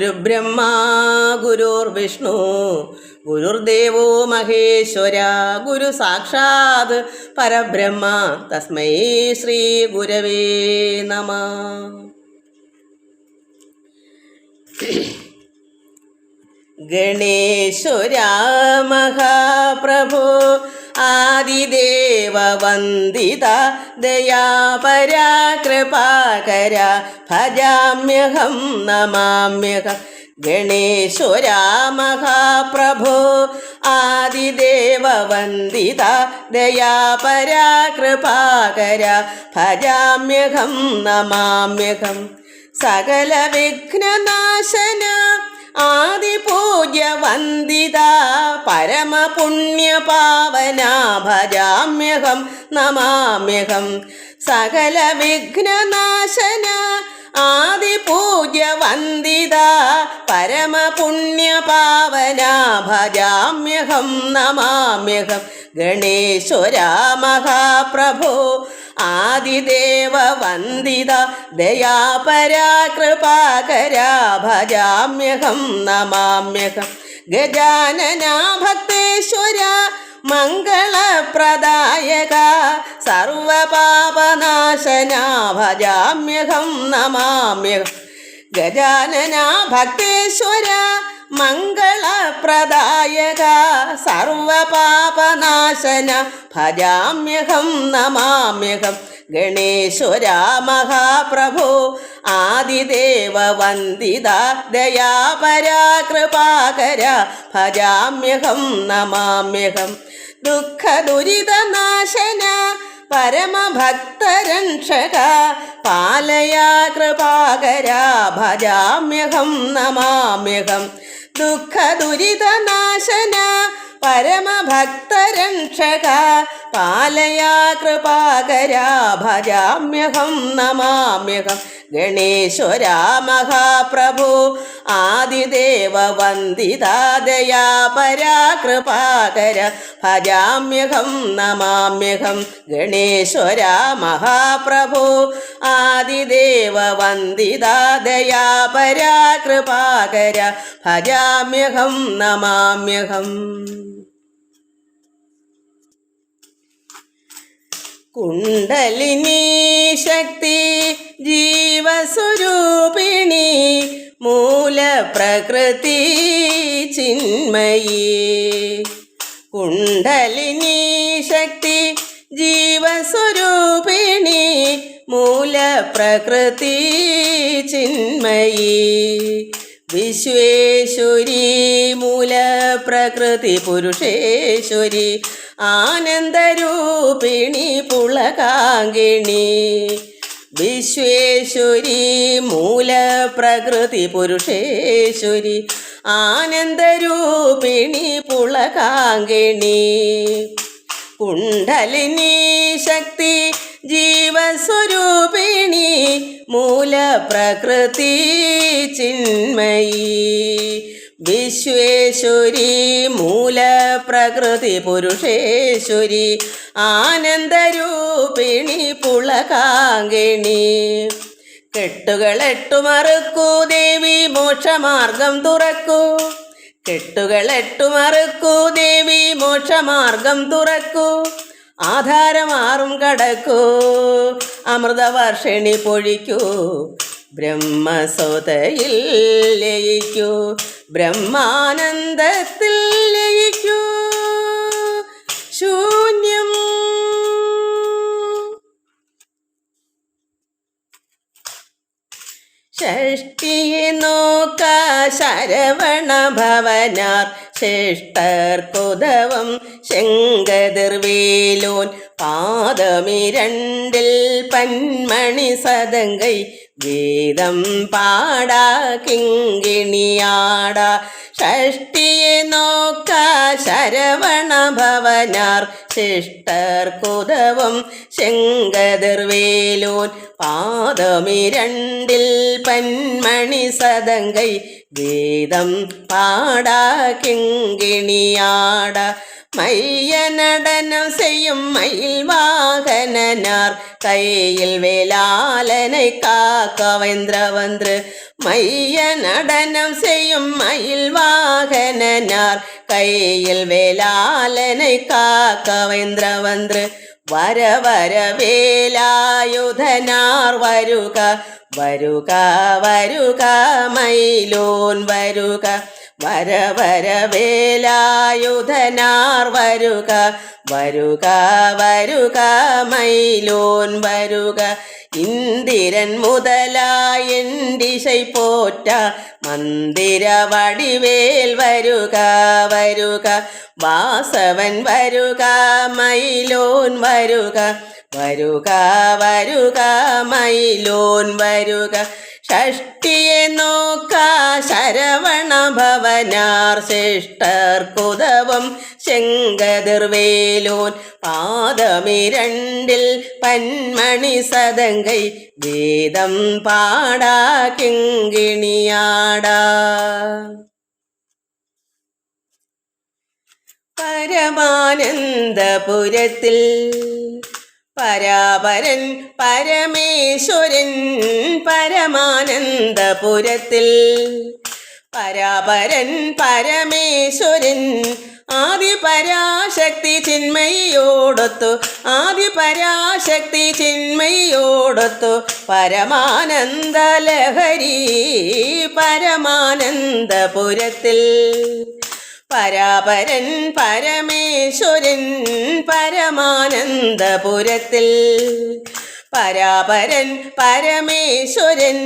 ഗുരുബ്രഹ്മാ ഗുരുർവിഷ്ണു ഗുരുർദേവോ മഹേശ്വര ഗുരു സാക്ഷാത് പരബ്രഹ്മ തസ്മൈ ശ്രീ ഗുരവേ നമഃ. ഗണേശ്വര മഹാപ്രഭോ ആദിദേവ വന്ദിത ദയാപരാ കൃപാകര ഭജാമ്യഹം നമാമ്യഹം. ഗണേശ്വര മഹാപ്രഭോ ആദിദേവ വന്ദിത ദയാപരാ കൃപാകര ഭജാമ്യഹം നമാമ്യഹം. സകല വിഘ്നനാശന ആദിപൂജ്യ വന്ദിത പരമപുണ്യ പാവന ഭജാമ്യഹം നമാമ്യഹം. സകല വിഘ്നനാശന ആദിപൂജ്യ വന്ദിത പരമപുണ്യ പാവന ഭജാമ്യഹം നമാമ്യഹം. ഗണേശ്വര മഹാപ്രഭോ ആദിദേവ വന്ദിത ദയാപരാ കൃപാകര ഭജാമ്യഹം നമാമ്യഹം. ഗജാനന ഭക്തേശ്വര മംഗളപ്രദായക സർവപാപനാശന ഭജാമ്യഹം നമാമ്യഹം. ഗജാനന ഭക്തേശ്വര മംഗളപ്രദായക സർവപാപനാശന ഭജാമ്യഹം നമാമ്യഹം. ഗണേശ്വര മഹാപ്രഭോ ആദിദേവ വന്ദിത ദയാപരാ കൃപാകര ഭജാമ്യഹം നമാമ്യഹം. ദുഃഖ ദുരിതനാശന പരമഭക്തരക്ഷക പാലയ കൃപാകര ഭജാമ്യഹം നമാമ്യഹം. ദുഃഖ ദുരിതനാശന പരമഭക്തരക്ഷക പാലയ കൃപാകര ഭജാമ്യഹം നമാമ്യഹം. ഗണേശ്വര മഹാപ്രഭോ ആദിദേവ വന്ദിത ദയാപരാ കൃപാകര ഭജാമ്യഹം നമാമ്യഹം. ഗണേശ്വര മഹാപ്രഭോ ആദിദേവ വന്ദിത ദയാപരാ കൃപാകര ഭജാമ്യഹം നമാമ്യഹം. കുണ്ടലിനി ശക്തി ജീവസ്വരൂപിണി മൂലപ്രകൃതി ചിന്മയി. കുണ്ടലിനി ശക്തി ജീവസ്വരൂപിണി മൂലപ്രകൃതി ചിന്മയി. വിശ്വേശ്വരി മൂലപ്രകൃതി പുരുഷേശ്വരി ആനന്ദരൂപിണി പുളകാങ്കിണി. വിശ്വേശ്വരി മൂലപ്രകൃതി പുരുഷേശ്വരി ആനന്ദരൂപിണി പുളകാങ്കിണി. കുണ്ഡലിനി ശക്തി ജീവസ്വരൂപിണി മൂലപ്രകൃതി ചിന്മയി. വിശ്വേശ്വരി മൂലപ്രകൃതി പുരുഷേശ്വരി ആനന്ദരൂപിണി പുളകാങ്കിണി. കെട്ടുകളെട്ടു മറുക്കൂ ദേവി മോക്ഷമാർഗം തുറക്കൂ. കെട്ടുകളെട്ടു മറുക്കൂ ദേവി മോക്ഷമാർഗം തുറക്കൂ. ആധാരമാറും കടക്കൂ അമൃതവർഷിണി പൊഴിക്കൂ. ബ്രഹ്മസോതയിൽ ലയിക്കൂ ബ്രഹ്മാനന്ദത്തിൽ ലയിക്കൂ. ശൂന്യം ഷഷ്ടിയെ നോക്ക ശരവണ ഭവനാർ ശിഷ്ടർക്കുദവം ശങ്കതിർവേലോൻ പാദമിരണ്ടിൽ പന്മണി സദങ്കൈ വേദം പാടാ കിങ്കിണിയാട. ഷഷ്ടിയെ നോക്ക ശരവണ ഭവനാർ ശിഷ്ടർക്കുദവം ശങ്കതിർവേലോൻ പാദമിരണ്ടിൽ പന്മണി സദങ്കൈ ഗീതം പാടാ കിങ്ങിണിയാട மையநடனம் செய்யும் மயில் வாகனனார் கையில் வேளாளனை காக்க வென்றவன்று மைய நடனம் செய்யும் மயில் வாகனனார் கையில் வேளாளனை காக்க வென்றவன்று வர வர வேலாயுதனார் வருக வருக வருக மயிலோன் வருக വര വര വേലായുധനാർ വരുക വരുക വരുക മയിലോൻ വരുക ഇந்திരൻ മുതലായെണ്ടിശை പോറ്റ മന്ദിര വടിവേൽ വരുക വരുക വാസവൻ വരുക മയിലോൻ വരുക വരുക വരുക മയിലോൻ വരുക ഷഷ്ടിയെ നോക്ക ശരവണ ഭവനാർ ശിഷ്ടർക്കുതവം ശങ്കതിർവേലോൻ പാദമിരണ്ടിൽ പന്മണി സദങ്കൈ വേദം പാടാ കിങ്ങിണിയാടാ പരമാനന്ദപുരത്തിൽ പരാപരൻ പരമേശ്വരൻ പരമാനന്ദപുരത്തിൽ പരാപരൻ പരമേശ്വരൻ ആദിപരാശക്തി ചിന്മയോടൊത്തു ആദിപരാശക്തി ചിന്മയോടൊത്തു പരമാനന്ദ ലഹരി പരമാനന്ദപുരത്തിൽ പരാപരൻ പരമേശ്വരൻ പരമാനന്ദപുരത്തിൽ പരാപരൻ പരമേശ്വരൻ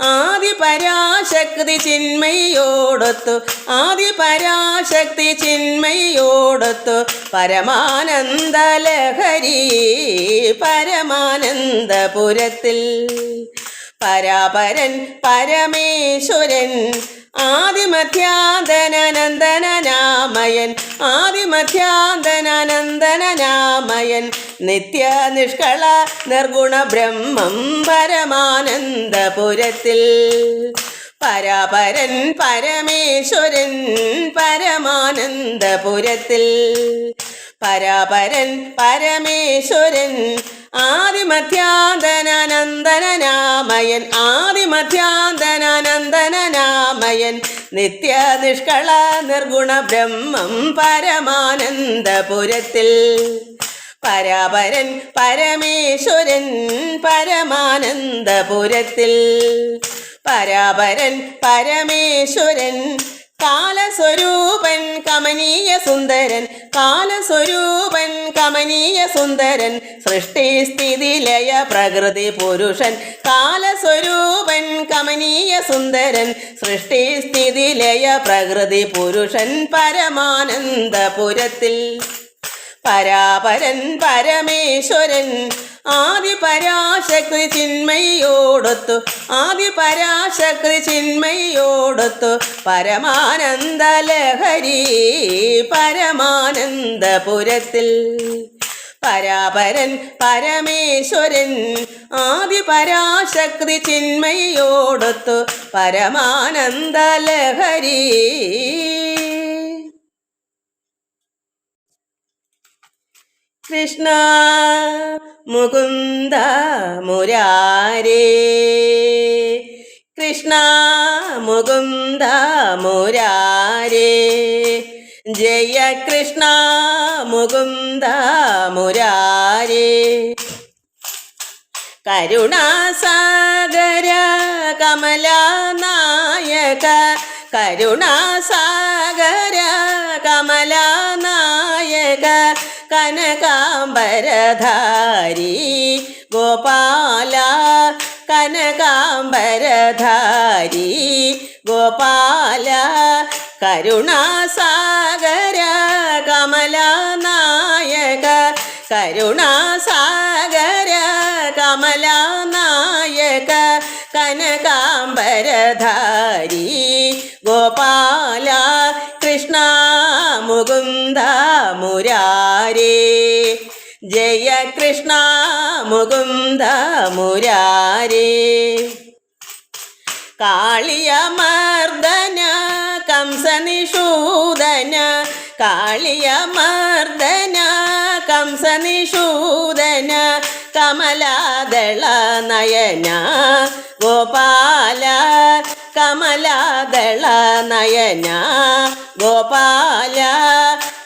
ആദിപരാശക്തി ചിന്മയോടൊത്തു ആദിപരാശക്തി ചിന്മയോടൊത്തു പരമാനന്ദ ലഹരി പരമാനന്ദപുരത്തിൽ പരാപരൻ പരമേശ്വരൻ ആദിമധ്യാന്തനനന്ദനനാമയൻ ആദിമധ്യാന്തനനന്ദനനാമയൻ നിത്യ നിഷ്കള നിർഗുണ ബ്രഹ്മം പരമാനന്ദപുരത്തിൽ പരാപരൻ പരമേശ്വരൻ പരമാനന്ദപുരത്തിൽ പരാപരൻ പരമേശ്വരൻ ആദിമധ്യാന്തനനന്ദനനാമയൻ ആദിമധ്യാന്തനനന്ദനനാമയൻ നിത്യ നിഷ്കള നിർഗുണ ബ്രഹ്മം പരമാനന്ദപുരത്തിൽ പരാപരൻ പരമേശ്വരൻ പരമാനന്ദപുരത്തിൽ പരാപരൻ പരമേശ്വരൻ കാലസ്വരൂപൻ കമനീയ സുന്ദരൻ കാലസ്വരൂപൻ കമനീയ സുന്ദരൻ സൃഷ്ടി സ്ഥിതി ലയ പ്രകൃതി പുരുഷൻ കാലസ്വരൂപൻ കമനീയ സുന്ദരൻ സൃഷ്ടി സ്ഥിതി ലയ പ്രകൃതി പുരുഷൻ പരമാനന്ദപുരത്തിൽ പരാപരൻ പരമേശ്വരൻ ആദിപരാശക്തി ചിന്മയോടൊത്തു ആദിപരാശക്തി ചിന്മയോടൊത്തു പരമാനന്ദ ലഹരി പരമാനന്ദപുരത്തിൽ പരാപരൻ പരമേശ്വരൻ ആദിപരാശക്തി ചിന്മയോടൊത്തു പരമാനന്ദ ലഹരി കൃഷ്ണ മുകുന്ദ മുരാരേ കൃഷ്ണ മുകുന്ദ മുരാരേ ജയ കൃഷ്ണ മുകുന്ദ മുരാരേ കരുണാസാഗര കമലനായക കരുണാസാഗര കമലനായക കനകാംബരധാരി ഗോപാല കനകാംബരധാരി ഗോപാല കരുണാസാഗര കമലനായക കരുണാസാഗര കമലനായക കനകാംബരധാരി ഗോപാല കൃഷ്ണ മുകുന്ദ മുരാരേ ജയ കൃഷ്ണ മുകുന്ദ മുരാരേ കാളിയമർദ്ദന കംസനിഷൂദന കാളിയമർദ്ദന കംസനിഷൂദന കമലാദള നയന ഗോപാല കമലാദള നയന ഗോപാല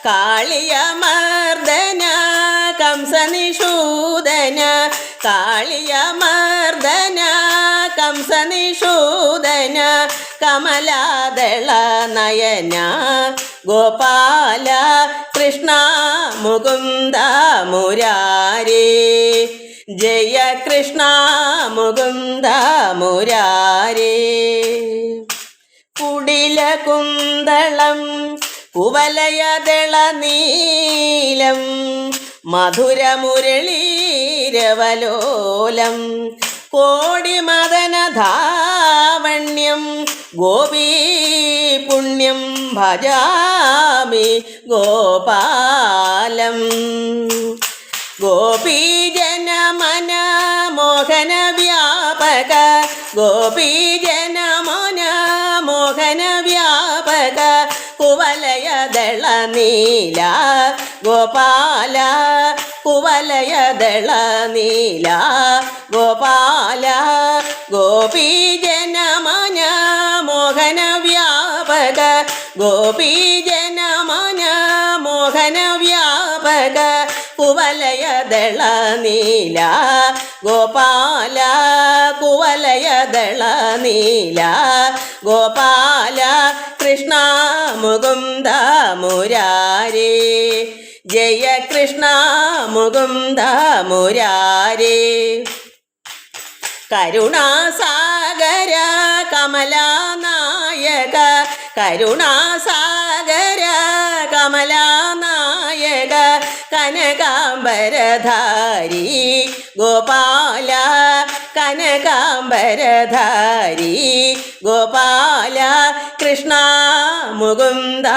കാളിയമർദ്ദന കംസനിഷൂദന കാളിയമർദ്ദന കംസനിഷൂദന കമലാദള നയന ഗോപാല കൃഷ്ണ മുകുന്ദ മുരാരേ ജയ കൃഷ്ണ മുകുന്ദ മുരാരേ കുടിലകുന്തളം കുവലയദള നീലം മധുരമുരളീരവലോലം കോടിമദനധാവണ്യം ഗോപീ പുണ്യം ഭജാമി ഗോപാലം ഗോപീജനമന മോഹന വ്യാപക ഗോപീജനമന മോഹന വ്യാപക കുവലയദള നീല ഗോപാല കുവലയദള നീല ഗോപാല ഗോപീജനമന മോഹന വ്യാപക ഗോപീജനമന മോഹന വ്യാപക കുവലയദള നീല ഗോപാല കുവലയദള നീല ഗോപാല കൃഷ്ണ മുകുന്ദ മുരാരേ ജയ കൃഷ്ണ മുകുന്ദ മുരാരേ കരുണാസാഗര കമലാനായക കരുണാസാഗര കമലാനായക കനകാംബരധാരി ഗോപാല കനകാംബരധാരി ഗോപാല കൃഷ്ണ മുകുന്ദ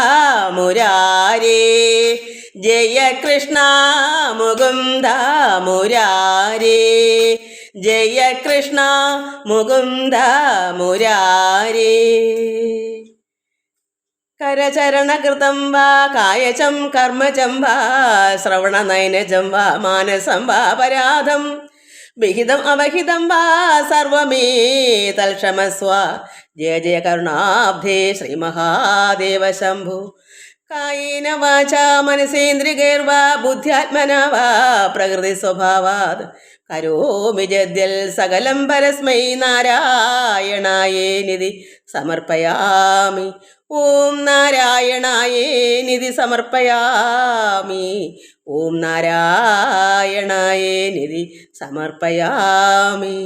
മുരാരേ ജയ കൃഷ്ണ മുകുന്ദ മുരാരേ ജയ കൃഷ്ണ മുകുന്ദ മുരാരേ കരചരണകൃതം വാ കായചം കർമ്മചം വാ ശ്രവണനയനജം വാ മാനസം വാ പരാധം വിഹിതം അവഹിതം വാ സർവമേ തൽക്ഷമസ്വ ജയ ജയ കരുണാബ്ധേ ശ്രീമഹാദേവ ശംഭു കായേന വാചാ മനസേന്ദ്രിയൈർവാ ബുദ്ധ്യാത്മനാ വാ പ്രകൃതി സ്വഭാവാത് കരോമി ജദ്യൽ സകലം പരസ്മൈ നാരായണായേനിധി സമർപ്പയാമി ഓം നാരായണായേനിധി സമർപ്പയാമി ഓം നാരായണായേനിധി സമർപ്പയാമി.